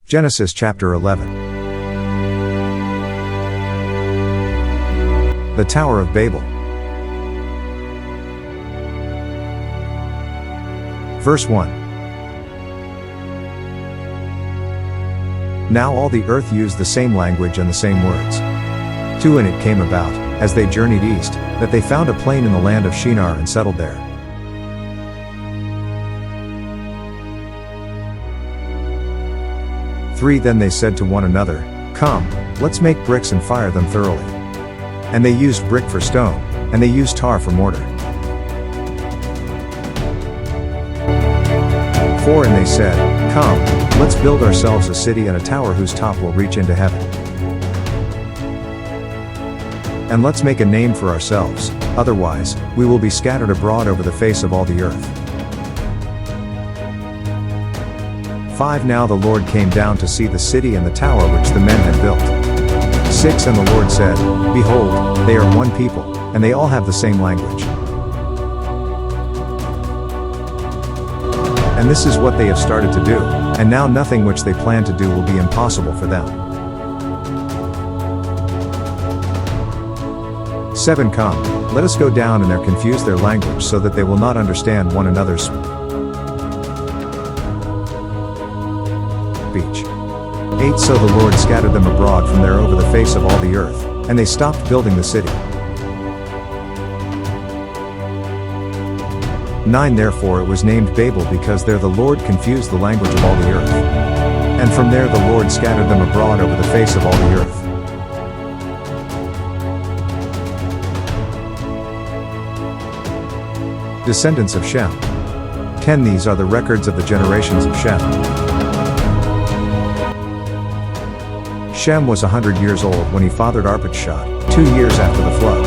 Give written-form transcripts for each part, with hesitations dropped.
Genesis chapter 11. The Tower of Babel. Verse 1. Now all the earth used the same language and the same words. 2 And it came about, as they journeyed east, that they found a plain in the land of Shinar and settled there. 3 Then they said to one another, Come, let's make bricks and fire them thoroughly. And they used brick for stone, and they used tar for mortar. 4 And they said, Come, let's build ourselves a city and a tower whose top will reach into heaven. And let's make a name for ourselves, otherwise, we will be scattered abroad over the face of all the earth. 5 Now the Lord came down to see the city and the tower which the men had built. 6 And the Lord said, Behold, they are one people, and they all have the same language. And this is what they have started to do, and now nothing which they plan to do will be impossible for them. 7 Come, let us go down and confuse their language so that they will not understand one another's speech. 8 So the Lord scattered them abroad from there over the face of all the earth, and they stopped building the city. 9 Therefore it was named Babel, because there the Lord confused the language of all the earth. And from there the Lord scattered them abroad over the face of all the earth. Descendants of Shem. 10 These are the records of the generations of Shem. Shem was 100 years old when he fathered Arpachshad, 2 years after the flood.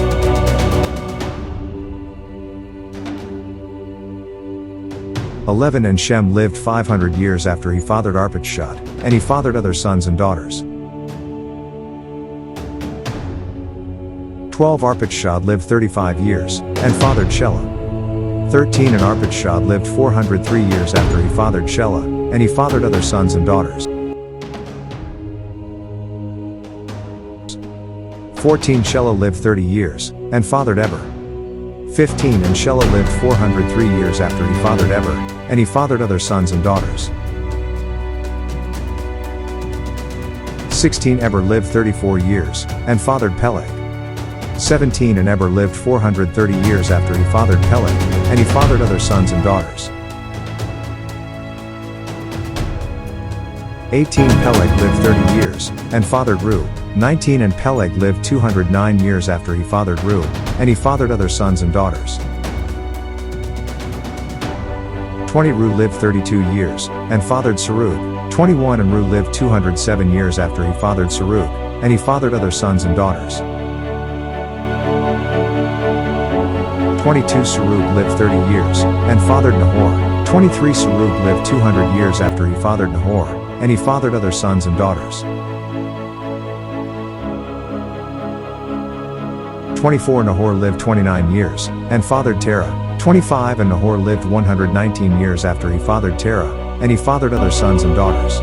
11 And Shem lived 500 years after he fathered Arpachshad, and he fathered other sons and daughters. 12 Arpachshad lived 35 years, and fathered Shelah. 13 And Arpachshad lived 403 years after he fathered Shelah, and he fathered other sons and daughters. 14 Shelah lived 30 years, and fathered Eber. 15 And Shelah lived 403 years after he fathered Eber, and he fathered other sons and daughters. 16 Eber lived 34 years, and fathered Peleg. 17 And Eber lived 430 years after he fathered Peleg, and he fathered other sons and daughters. 18 Peleg lived 30 years, and fathered Reu. 19 And Peleg lived 209 years after he fathered Reu, and he fathered other sons and daughters. 20 Reu lived 32 years, and fathered Serug. 21 And Reu lived 207 years after he fathered Serug, and he fathered other sons and daughters. 22 Serug lived 30 years, and fathered Nahor. 23 Serug lived 200 years after he fathered Nahor, and he fathered other sons and daughters. 24 Nahor lived 29 years, and fathered Terah. 25 And Nahor lived 119 years after he fathered Terah, and he fathered other sons and daughters.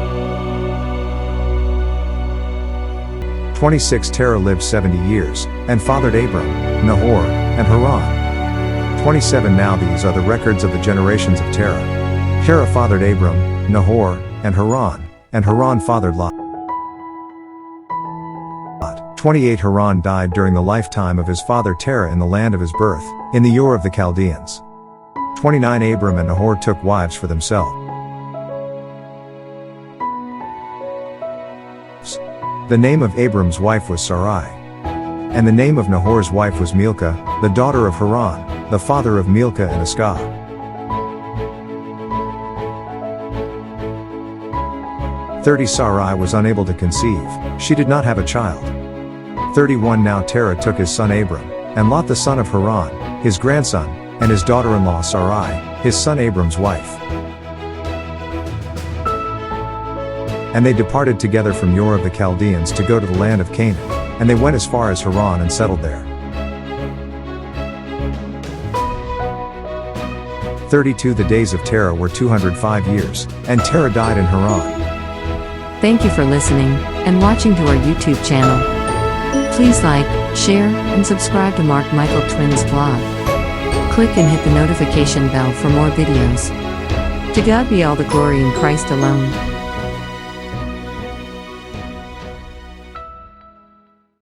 26 Terah lived 70 years, and fathered Abram, Nahor, and Haran. 27 Now these are the records of the generations of Terah. Terah fathered Abram, Nahor, and Haran fathered Lot. 28 Haran died during the lifetime of his father Terah in the land of his birth, in the Ur of the Chaldeans. 29 Abram and Nahor took wives for themselves. The name of Abram's wife was Sarai. And the name of Nahor's wife was Milcah, the daughter of Haran, the father of Milcah and Iscah. 30 Sarai was unable to conceive, she did not have a child. 31 Now Terah took his son Abram, and Lot the son of Haran, his grandson, and his daughter-in-law Sarai, his son Abram's wife. And they departed together from Ur of the Chaldeans to go to the land of Canaan, and they went as far as Haran and settled there. 32 The days of Terah were 205 years, and Terah died in Haran. Thank you for listening and watching to our YouTube channel. Please like, share, and subscribe to Mark Michael Twins vlog. Click and hit the notification bell for more videos. To God be all the glory in Christ alone.